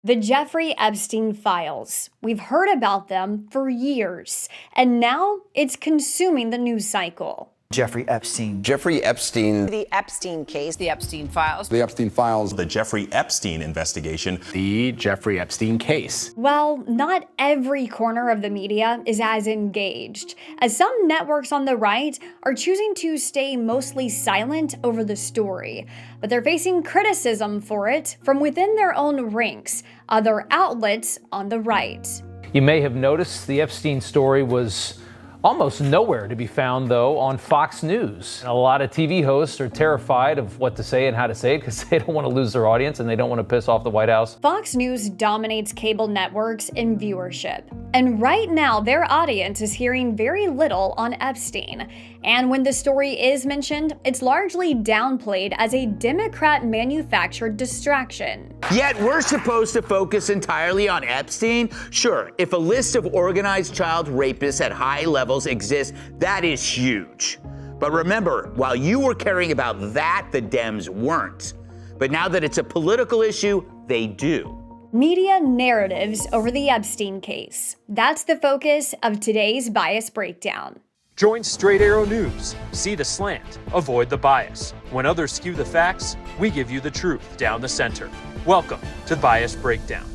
The Jeffrey Epstein files. We've heard about them for years, and now it's consuming the news cycle. Jeffrey Epstein. Jeffrey Epstein. The Epstein Case. The Epstein files. The Epstein files. The Jeffrey Epstein investigation. The Jeffrey Epstein case. Well, not every corner of the media is as engaged, as some networks on the right are choosing to stay mostly silent over the story, but they're facing criticism for it from within their own ranks, other outlets on the right. You may have noticed the Epstein story was almost nowhere to be found, though, on Fox News. A lot of TV hosts are terrified of what to say and how to say it because they don't want to lose their audience and they don't want to piss off the White House. Fox News dominates cable networks in viewership. And right now, their audience is hearing very little on Epstein. And when the story is mentioned, it's largely downplayed as a Democrat-manufactured distraction. Yet we're supposed to focus entirely on Epstein? Sure, if a list of organized child rapists at high levels exists, that is huge. But remember, while you were caring about that, the Dems weren't. But now that it's a political issue, they do. Media narratives over the Epstein case. That's the focus of today's Bias Breakdown. Join Straight Arrow News. See the slant, avoid the bias. When others skew the facts, we give you the truth down the center. Welcome to Bias Breakdown.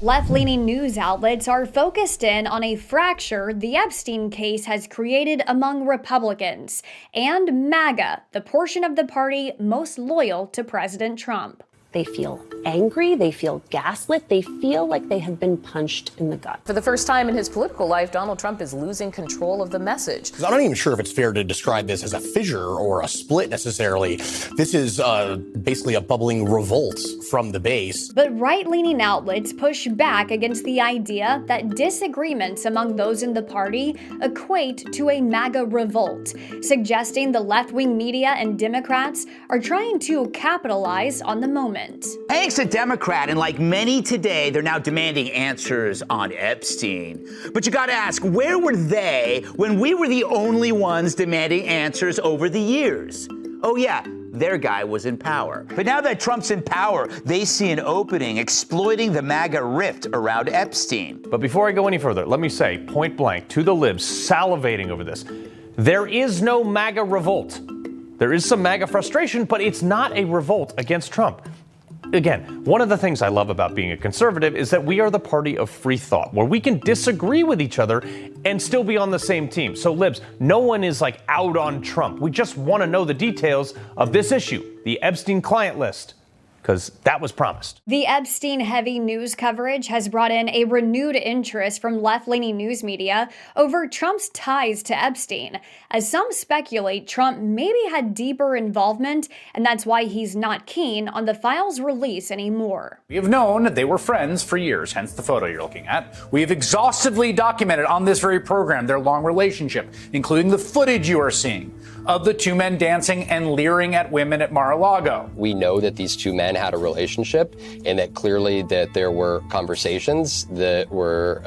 Left-leaning news outlets are focused in on a fracture the Epstein case has created among Republicans and MAGA, the portion of the party most loyal to President Trump. They feel angry, they feel gaslit, they feel like they have been punched in the gut. For the first time in his political life, Donald Trump is losing control of the message. I'm not even sure if it's fair to describe this as a fissure or a split necessarily. This is basically a bubbling revolt from the base. But right-leaning outlets push back against the idea that disagreements among those in the party equate to a MAGA revolt, suggesting the left-wing media and Democrats are trying to capitalize on the moment. Hank's a Democrat, and like many today, they're now demanding answers on Epstein. But you gotta ask, where were they when we were the only ones demanding answers over the years? Oh yeah, their guy was in power. But now that Trump's in power, they see an opening exploiting the MAGA rift around Epstein. But before I go any further, let me say, point blank, to the libs salivating over this, there is no MAGA revolt. There is some MAGA frustration, but it's not a revolt against Trump. Again, one of the things I love about being a conservative is that we are the party of free thought, where we can disagree with each other and still be on the same team. So, libs, no one is like out on Trump. We just want to know the details of this issue, the Epstein client list, because that was promised. The Epstein-heavy news coverage has brought in a renewed interest from left-leaning news media over Trump's ties to Epstein, as some speculate Trump maybe had deeper involvement, and that's why he's not keen on the files' release anymore. We have known they were friends for years, hence the photo you're looking at. We have exhaustively documented on this very program their long relationship, including the footage you are seeing of the two men dancing and leering at women at Mar-a-Lago. We know that these two men had a relationship, and that clearly that there were conversations that were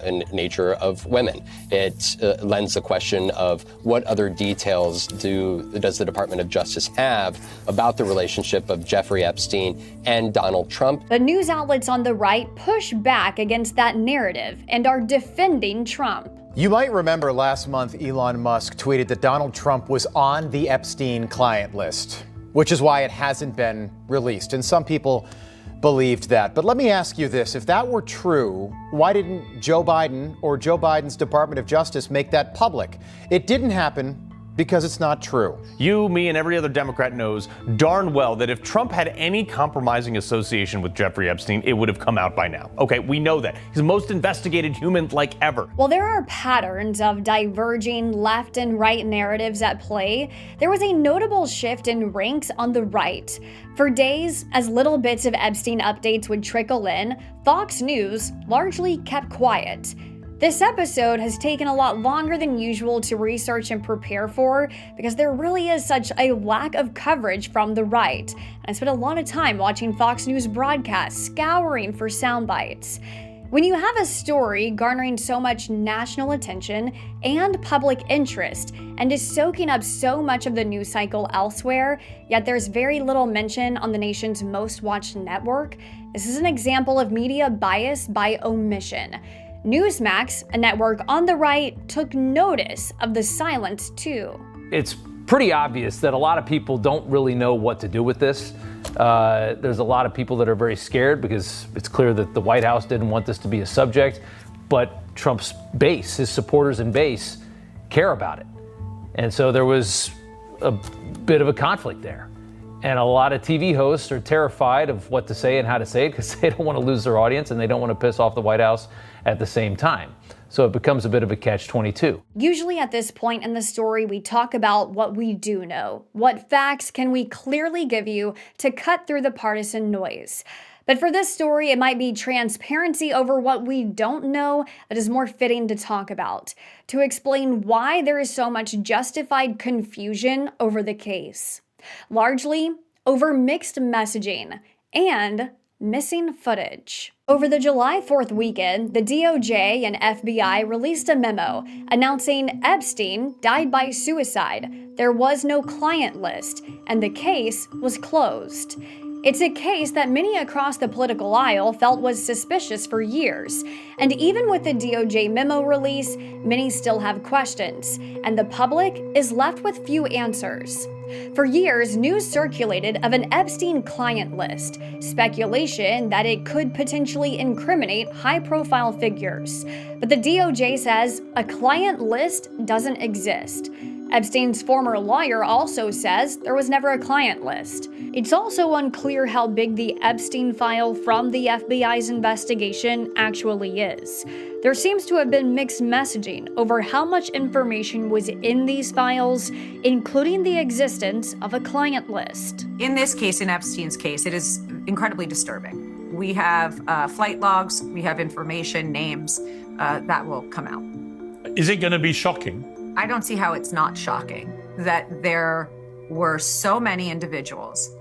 in nature of women. It lends the question of what other details does the Department of Justice have about the relationship of Jeffrey Epstein and Donald Trump. But news outlets on the right push back against that narrative and are defending Trump. You might remember last month Elon Musk tweeted that Donald Trump was on the Epstein client list, which is why it hasn't been released. And some people believed that. But let me ask you this. If that were true, why didn't Joe Biden or Joe Biden's Department of Justice make that public? It didn't happen because it's not true. You, me, and every other Democrat knows darn well that if Trump had any compromising association with Jeffrey Epstein, it would have come out by now. Okay, we know that. He's the most investigated human like ever. While there are patterns of diverging left and right narratives at play, there was a notable shift in ranks on the right. For days, as little bits of Epstein updates would trickle in, Fox News largely kept quiet. This episode has taken a lot longer than usual to research and prepare for because there really is such a lack of coverage from the right. And I spent a lot of time watching Fox News broadcasts, scouring for sound bites. When you have a story garnering so much national attention and public interest and is soaking up so much of the news cycle elsewhere, yet there's very little mention on the nation's most watched network, This is an example of media bias by omission. Newsmax, a network on the right, took notice of the silence too. It's pretty obvious that a lot of people don't really know what to do with this. There's a lot of people that are very scared because it's clear that the White House didn't want this to be a subject, but Trump's base, his supporters and base, care about it. And so there was a bit of a conflict there. And a lot of TV hosts are terrified of what to say and how to say it because they don't want to lose their audience and they don't want to piss off the White House at the same time. So it becomes a bit of a catch-22. Usually at this point in the story, we talk about what we do know. What facts can we clearly give you to cut through the partisan noise? But for this story, it might be transparency over what we don't know that is more fitting to talk about, to explain why there is so much justified confusion over the case. Largely over mixed messaging and missing footage. Over the July 4th weekend, the DOJ and FBI released a memo announcing Epstein died by suicide. There was no client list, and the case was closed. It's a case that many across the political aisle felt was suspicious for years. And even with the DOJ memo release, many still have questions, and the public is left with few answers. For years, news circulated of an Epstein client list, speculation that it could potentially incriminate high-profile figures. But the DOJ says a client list doesn't exist. Epstein's former lawyer also says there was never a client list. It's also unclear how big the Epstein file from the FBI's investigation actually is. There seems to have been mixed messaging over how much information was in these files, including the existence of a client list. In this case, in Epstein's case, it is incredibly disturbing. We have flight logs, we have information, names that will come out. Is it going to be shocking? I don't see how it's not shocking that there were so many individuals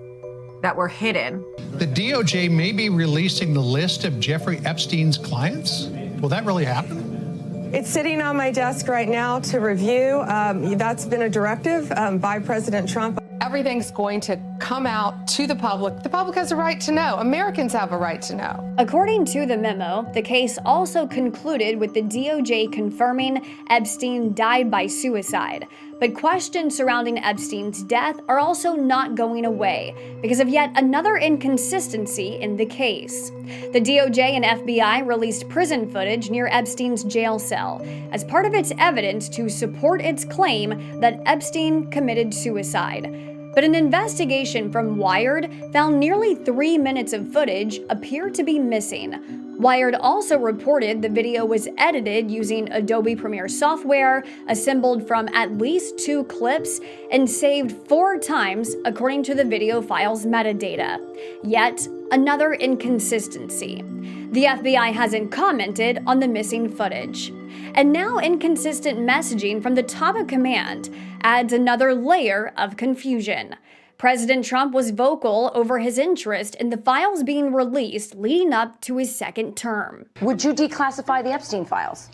that were hidden. The DOJ may be releasing the list of Jeffrey Epstein's clients? Will that really happen? It's sitting on my desk right now to review. That's been a directive by President Trump. Everything's going to come out to the public. The public has a right to know. Americans have a right to know. According to the memo, the case also concluded with the DOJ confirming Epstein died by suicide. But questions surrounding Epstein's death are also not going away because of yet another inconsistency in the case. The DOJ and FBI released prison footage near Epstein's jail cell as part of its evidence to support its claim that Epstein committed suicide. But an investigation from Wired found nearly 3 minutes of footage appear to be missing. Wired also reported the video was edited using Adobe Premiere software, assembled from at least 2 clips, and saved 4 times according to the video file's metadata. Yet another inconsistency. The FBI hasn't commented on the missing footage. And now inconsistent messaging from the top of command adds another layer of confusion. President Trump was vocal over his interest in the files being released leading up to his second term. Would you declassify the Epstein files?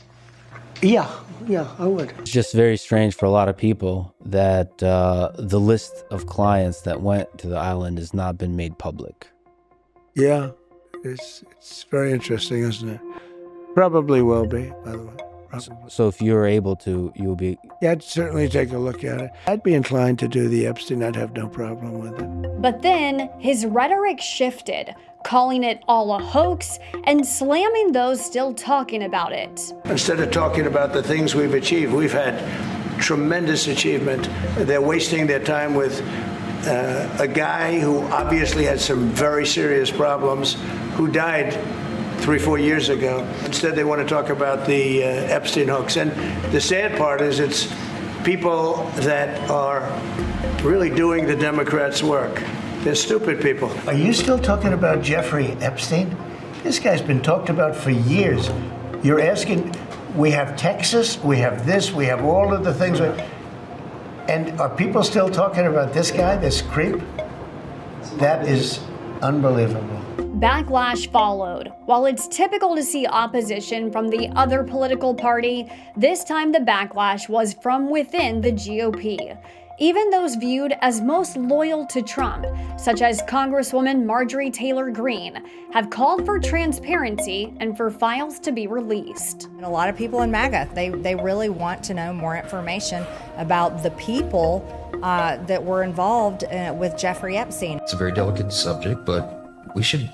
Yeah, I would. It's just very strange for a lot of people that the list of clients that went to the island has not been made public. Yeah, it's very interesting, isn't it? Probably will be, by the way. Probably. So if you're able to, you'll be... Yeah, I'd certainly take a look at it. I'd be inclined to do the Epstein. I'd have no problem with it. But then his rhetoric shifted, calling it all a hoax and slamming those still talking about it. Instead of talking about the things we've achieved, we've had tremendous achievement. They're wasting their time with a guy who obviously had some very serious problems, who died 3-4 years ago. Instead, they want to talk about the Epstein hoax. And the sad part is it's people that are really doing the Democrats' work. They're stupid people. Are you still talking about Jeffrey Epstein? This guy's been talked about for years. You're asking, we have Texas, we have this, we have all of the things. And are people still talking about this guy, this creep? That is unbelievable. Backlash followed. While it's typical to see opposition from the other political party, this time the backlash was from within the GOP. Even those viewed as most loyal to Trump, such as Congresswoman Marjorie Taylor Greene, have called for transparency and for files to be released. And a lot of people in MAGA, they really want to know more information about the people that were involved with Jeffrey Epstein. It's a very delicate subject, but we should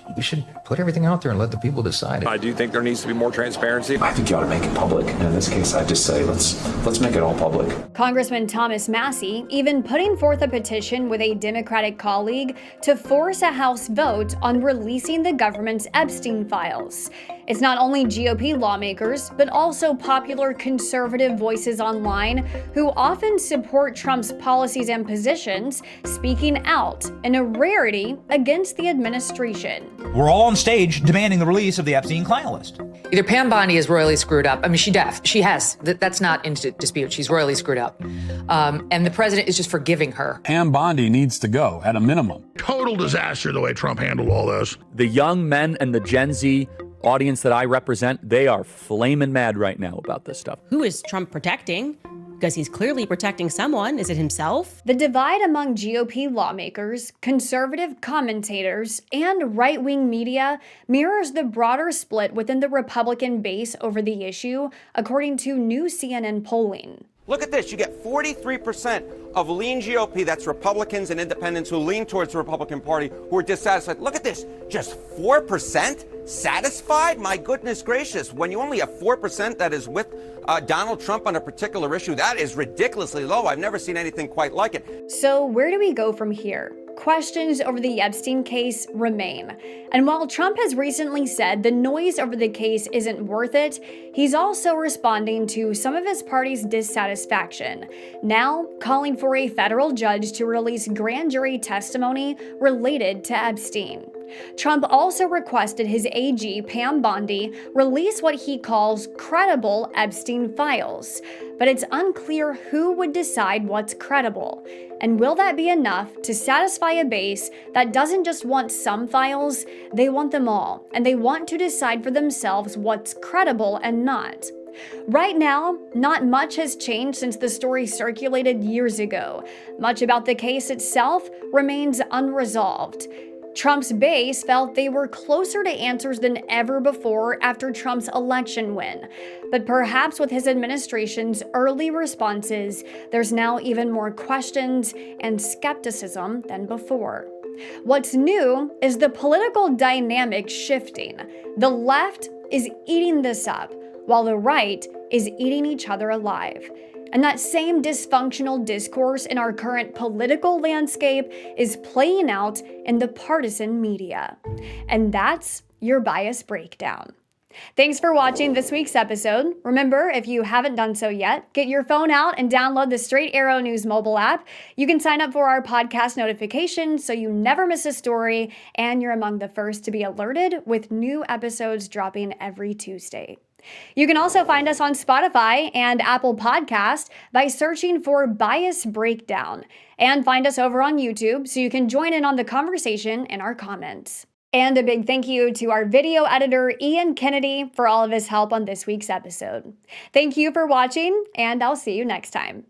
put everything out there and let the people decide. I do think there needs to be more transparency. I think you ought to make it public. And in this case, I just say let's make it all public. Congressman Thomas Massie even putting forth a petition with a Democratic colleague to force a House vote on releasing the government's Epstein files. It's not only GOP lawmakers, but also popular conservative voices online who often support Trump's policies and positions, speaking out in a rarity against the administration. We're all on stage demanding the release of the Epstein client list. Either Pam Bondi is royally screwed up. I mean, she has. That's not in dispute. She's royally screwed up. And the president is just forgiving her. Pam Bondi needs to go at a minimum. Total disaster the way Trump handled all this. The young men and the Gen Z audience that I represent, they are flaming mad right now about this stuff. Who is Trump protecting? Because he's clearly protecting someone. Is it himself? The divide among GOP lawmakers, conservative commentators, and right-wing media mirrors the broader split within the Republican base over the issue, according to new CNN polling. Look at this. You get 43% of lean GOP, that's Republicans and independents who lean towards the Republican Party, who are dissatisfied. Look at this. Just 4% satisfied? My goodness gracious. When you only have 4% that is with Donald Trump on a particular issue, that is ridiculously low. I've never seen anything quite like it. So where do we go from here? Questions over the Epstein case remain. And while Trump has recently said the noise over the case isn't worth it, he's also responding to some of his party's dissatisfaction, now calling for a federal judge to release grand jury testimony related to Epstein. Trump also requested his AG, Pam Bondi, release what he calls credible Epstein files. But it's unclear who would decide what's credible. And will that be enough to satisfy a base that doesn't just want some files, they want them all, and they want to decide for themselves what's credible and not. Right now, not much has changed since the story circulated years ago. Much about the case itself remains unresolved. Trump's base felt they were closer to answers than ever before after Trump's election win. But perhaps with his administration's early responses, there's now even more questions and skepticism than before. What's new is the political dynamic shifting. The left is eating this up, while the right is eating each other alive. And that same dysfunctional discourse in our current political landscape is playing out in the partisan media. And that's your bias breakdown. Thanks for watching this week's episode. Remember, if you haven't done so yet, get your phone out and download the Straight Arrow News mobile app. You can sign up for our podcast notifications so you never miss a story, and you're among the first to be alerted with new episodes dropping every Tuesday. You can also find us on Spotify and Apple Podcast by searching for Bias Breakdown, and find us over on YouTube so you can join in on the conversation in our comments. And a big thank you to our video editor, Ian Kennedy, for all of his help on this week's episode. Thank you for watching, and I'll see you next time.